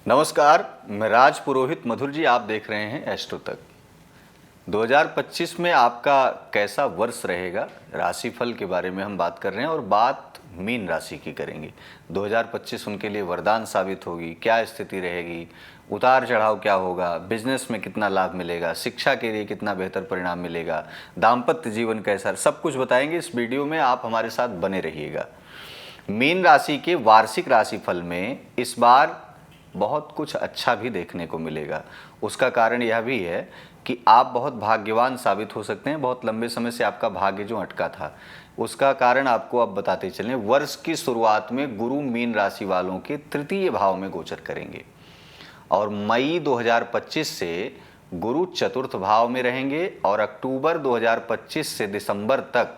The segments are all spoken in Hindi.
नमस्कार, मैं राज पुरोहित मधुर जी। आप देख रहे हैं एस्ट्रो तक। 2025 में आपका कैसा वर्ष रहेगा, राशिफल के बारे में हम बात कर रहे हैं और बात मीन राशि की करेंगे। 2025 उनके लिए वरदान साबित होगी, क्या स्थिति रहेगी, उतार चढ़ाव क्या होगा, बिजनेस में कितना लाभ मिलेगा, शिक्षा के लिए कितना बेहतर परिणाम मिलेगा, दाम्पत्य जीवन कैसा, सब कुछ बताएंगे इस वीडियो में। आप हमारे साथ बने रहिएगा। मीन राशि के वार्षिक राशिफल में इस बार बहुत कुछ अच्छा भी देखने को मिलेगा। उसका कारण यह भी है कि आप बहुत भाग्यवान साबित हो सकते हैं। बहुत लंबे समय से आपका भाग्य जो अटका था, उसका कारण आपको अब बताते चलें। वर्ष की शुरुआत में गुरु मीन राशि वालों के तृतीय भाव में गोचर करेंगे और मई 2025 से गुरु चतुर्थ भाव में रहेंगे और अक्टूबर 2025 से दिसंबर तक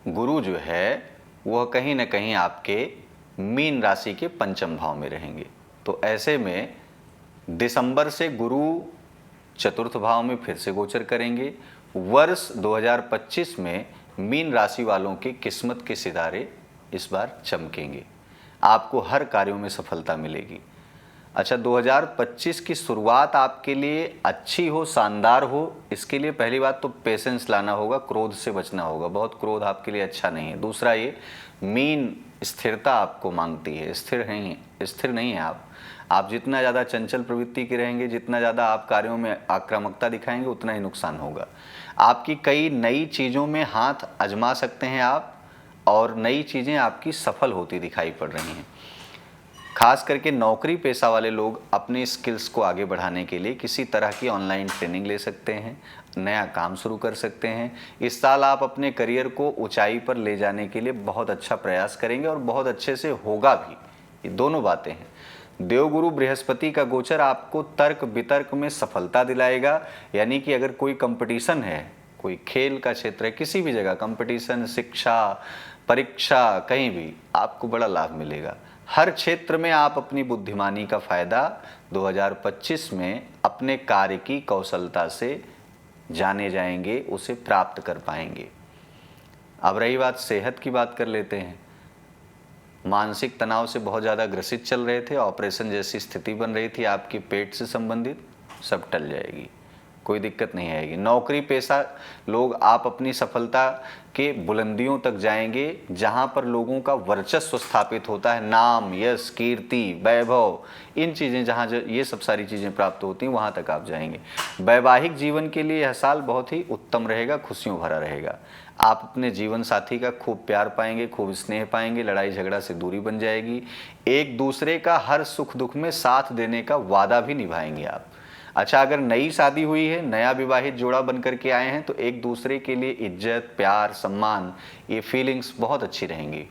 गुरु जो है वह कहीं ना कहीं आपके मीन राशि के पंचम भाव में रहेंगे। तो ऐसे में दिसंबर से गुरु चतुर्थ भाव में फिर से गोचर करेंगे। वर्ष 2025 में मीन राशि वालों की किस्मत के सितारे इस बार चमकेंगे, आपको हर कार्यों में सफलता मिलेगी। अच्छा, 2025 की शुरुआत आपके लिए अच्छी हो, शानदार हो, इसके लिए पहली बात तो पेशेंस लाना होगा, क्रोध से बचना होगा। बहुत क्रोध आपके लिए अच्छा नहीं है। दूसरा, ये मीन स्थिरता आपको मांगती है, स्थिर नहीं है आप जितना ज़्यादा चंचल प्रवृत्ति के रहेंगे, जितना ज़्यादा आप कार्यों में आक्रामकता दिखाएंगे, उतना ही नुकसान होगा। आपकी कई नई चीज़ों में हाथ आजमा सकते हैं आप, और नई चीज़ें आपकी सफल होती दिखाई पड़ रही हैं। खास करके नौकरी पेशा वाले लोग अपनी स्किल्स को आगे बढ़ाने के लिए किसी तरह की ऑनलाइन ट्रेनिंग ले सकते हैं, नया काम शुरू कर सकते हैं। इस साल आप अपने करियर को ऊंचाई पर ले जाने के लिए बहुत अच्छा प्रयास करेंगे और बहुत अच्छे से होगा भी। ये दोनों बातें हैं। देवगुरु बृहस्पति का गोचर आपको तर्क वितर्क में सफलता दिलाएगा। यानी कि अगर कोई कंपटीशन है, कोई खेल का क्षेत्र है, किसी भी जगह कंपटीशन, शिक्षा, परीक्षा, कहीं भी आपको बड़ा लाभ मिलेगा। हर क्षेत्र में आप अपनी बुद्धिमानी का फायदा 2025 में अपने कार्य की कौशलता से जाने जाएंगे, उसे प्राप्त कर पाएंगे। अब रही बात सेहत की, बात कर लेते हैं। मानसिक तनाव से बहुत ज़्यादा ग्रसित चल रहे थे, ऑपरेशन जैसी स्थिति बन रही थी आपके पेट से संबंधित, सब टल जाएगी, कोई दिक्कत नहीं आएगी। नौकरी पेशा लोग, आप अपनी सफलता के बुलंदियों तक जाएंगे जहां पर लोगों का वर्चस्व स्थापित होता है। नाम, यश, कीर्ति, वैभव, इन चीज़ें जहां ये सब सारी चीज़ें प्राप्त होती हैं, वहां तक आप जाएंगे। वैवाहिक जीवन के लिए यह साल बहुत ही उत्तम रहेगा, खुशियों भरा रहेगा। आप अपने जीवन साथी का खूब प्यार पाएंगे, खूब स्नेह पाएंगे, लड़ाई झगड़ा से दूरी बन जाएगी। एक दूसरे का हर सुख दुख में साथ देने का वादा भी निभाएंगे आप। अच्छा, अगर नई शादी हुई है, नया विवाहित जोड़ा बन करके आए हैं, तो एक दूसरे के लिए इज्जत, प्यार, सम्मान, ये फीलिंग्स बहुत अच्छी रहेंगी।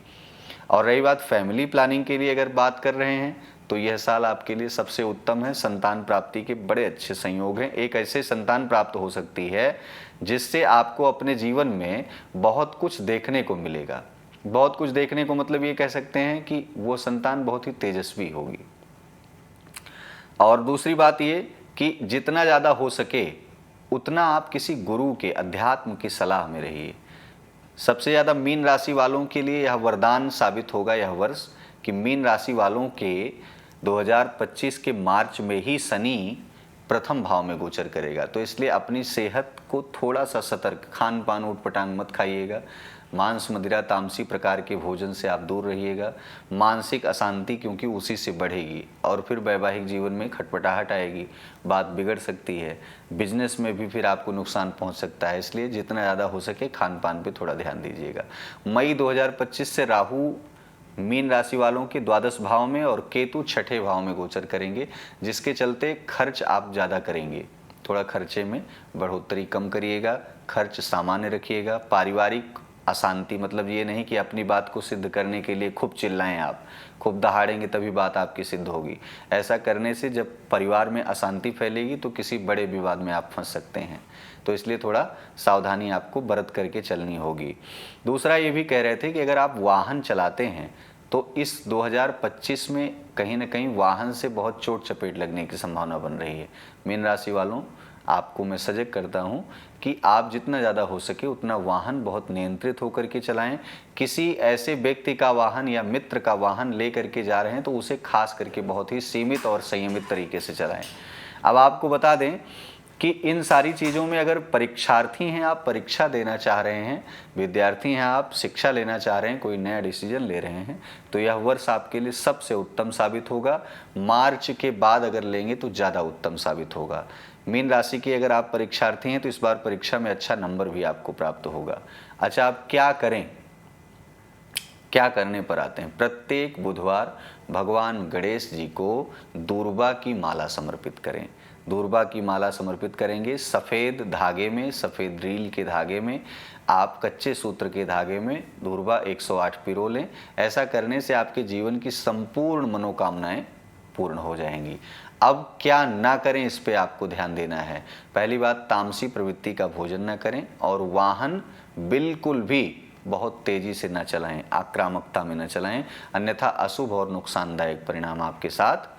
और रही बात फैमिली प्लानिंग के लिए अगर बात कर रहे हैं, तो यह साल आपके लिए सबसे उत्तम है। संतान प्राप्ति के बड़े अच्छे संयोग हैं। एक ऐसे संतान प्राप्त हो सकती है जिससे आपको अपने जीवन में बहुत कुछ देखने को मिलेगा। बहुत कुछ देखने को मतलब ये कह सकते हैं कि वो संतान बहुत ही तेजस्वी होगी। और दूसरी बात ये कि जितना ज़्यादा हो सके उतना आप किसी गुरु के, अध्यात्म की सलाह में रहिए। सबसे ज़्यादा मीन राशि वालों के लिए यह वरदान साबित होगा यह वर्ष कि मीन राशि वालों के 2025 के मार्च में ही शनि प्रथम भाव में गोचर करेगा। तो इसलिए अपनी सेहत को थोड़ा सा सतर्क, खान पान ऊटपटांग मत खाइएगा। मांस, मदिरा, तामसी प्रकार के भोजन से आप दूर रहिएगा। मानसिक अशांति क्योंकि उसी से बढ़ेगी और फिर वैवाहिक जीवन में खटपटाहट आएगी, बात बिगड़ सकती है। बिजनेस में भी फिर आपको नुकसान पहुंच सकता है। इसलिए जितना ज़्यादा हो सके खान पान पे थोड़ा ध्यान दीजिएगा। मई 2025 से राहु मीन राशि वालों के द्वादश भाव में और केतु छठे भाव में गोचर करेंगे, जिसके चलते खर्च आप ज़्यादा करेंगे। थोड़ा खर्चे में बढ़ोतरी कम करिएगा, खर्च सामान्य रखिएगा। पारिवारिक अशांति मतलब ये नहीं कि अपनी बात को सिद्ध करने के लिए खूब चिल्लाएं, आप खूब दहाड़ेंगे तभी बात आपकी सिद्ध होगी। ऐसा करने से जब परिवार में अशांति फैलेगी तो किसी बड़े विवाद में आप फंस सकते हैं। तो इसलिए थोड़ा सावधानी आपको बरत करके चलनी होगी। दूसरा, ये भी कह रहे थे कि अगर आप वाहन चलाते हैं तो इस 2025 में कहीं ना कहीं वाहन से बहुत चोट चपेट लगने की संभावना बन रही है। मीन राशि वालों, आपको मैं सजग करता हूं कि आप जितना ज़्यादा हो सके उतना वाहन बहुत नियंत्रित होकर के चलाएं। किसी ऐसे व्यक्ति का वाहन या मित्र का वाहन ले करके जा रहे हैं तो उसे खास करके बहुत ही सीमित और संयमित तरीके से चलाएं। अब आपको बता दें कि इन सारी चीज़ों में अगर परीक्षार्थी हैं, आप परीक्षा देना चाह रहे हैं, विद्यार्थी हैं, आप शिक्षा लेना चाह रहे हैं, कोई नया डिसीजन ले रहे हैं, तो यह वर्ष आपके लिए सबसे उत्तम साबित होगा। मार्च के बाद अगर लेंगे तो ज़्यादा उत्तम साबित होगा। मीन राशि के अगर आप परीक्षार्थी हैं तो इस बार परीक्षा में अच्छा नंबर भी आपको प्राप्त होगा। अच्छा, आप क्या करें, क्या करने पर आते हैं? प्रत्येक बुधवार भगवान गणेश जी को दूर्वा की माला समर्पित करें। दूर्वा की माला समर्पित करेंगे सफ़ेद धागे में, सफ़ेद रील के धागे में, आप कच्चे सूत्र के धागे में दूर्वा 108 पिरो लें। ऐसा करने से आपके जीवन की संपूर्ण मनोकामनाएं पूर्ण हो जाएंगी। अब क्या ना करें, इस पे आपको ध्यान देना है। पहली बात, तामसी प्रवृत्ति का भोजन ना करें और वाहन बिल्कुल भी बहुत तेजी से न चलाएं, आक्रामकता में न चलाएं, अन्यथा अशुभ और नुकसानदायक परिणाम आपके साथ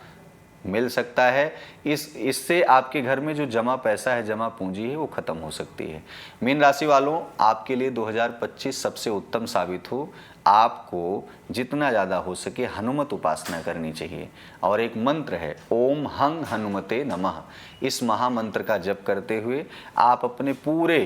मिल सकता है। इससे आपके घर में जो जमा पैसा है, जमा पूंजी है, वो खत्म हो सकती है। मीन राशि वालों, आपके लिए 2025 सबसे उत्तम साबित हो। आपको जितना ज़्यादा हो सके हनुमत उपासना करनी चाहिए और एक मंत्र है ओम हंग हनुमते नमः। इस महामंत्र का जप करते हुए आप अपने पूरे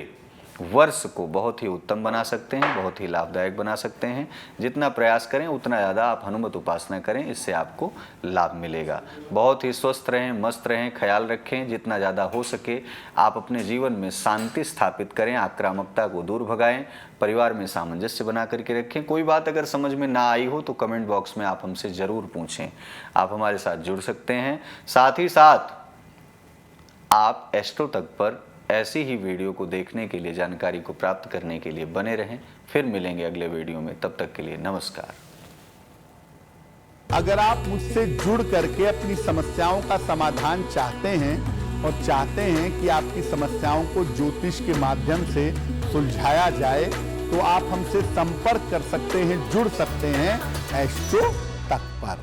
वर्ष को बहुत ही उत्तम बना सकते हैं, बहुत ही लाभदायक बना सकते हैं। जितना प्रयास करें उतना ज़्यादा आप हनुमत उपासना करें, इससे आपको लाभ मिलेगा। बहुत ही स्वस्थ रहें, मस्त रहें, ख्याल रखें। जितना ज़्यादा हो सके आप अपने जीवन में शांति स्थापित करें, आक्रामकता को दूर भगाएं, परिवार में सामंजस्य बना करके रखें। कोई बात अगर समझ में ना आई हो तो कमेंट बॉक्स में आप हमसे ज़रूर पूछें। आप हमारे साथ जुड़ सकते हैं। साथ ही साथ आप एस्ट्रो तक पर ऐसी ही वीडियो को देखने के लिए, जानकारी को प्राप्त करने के लिए बने रहें। फिर मिलेंगे अगले वीडियो में, तब तक के लिए नमस्कार। अगर आप मुझसे जुड़ करके अपनी समस्याओं का समाधान चाहते हैं और चाहते हैं कि आपकी समस्याओं को ज्योतिष के माध्यम से सुलझाया जाए, तो आप हमसे संपर्क कर सकते हैं, जुड़ सकते हैं एस्ट्रो तक पर।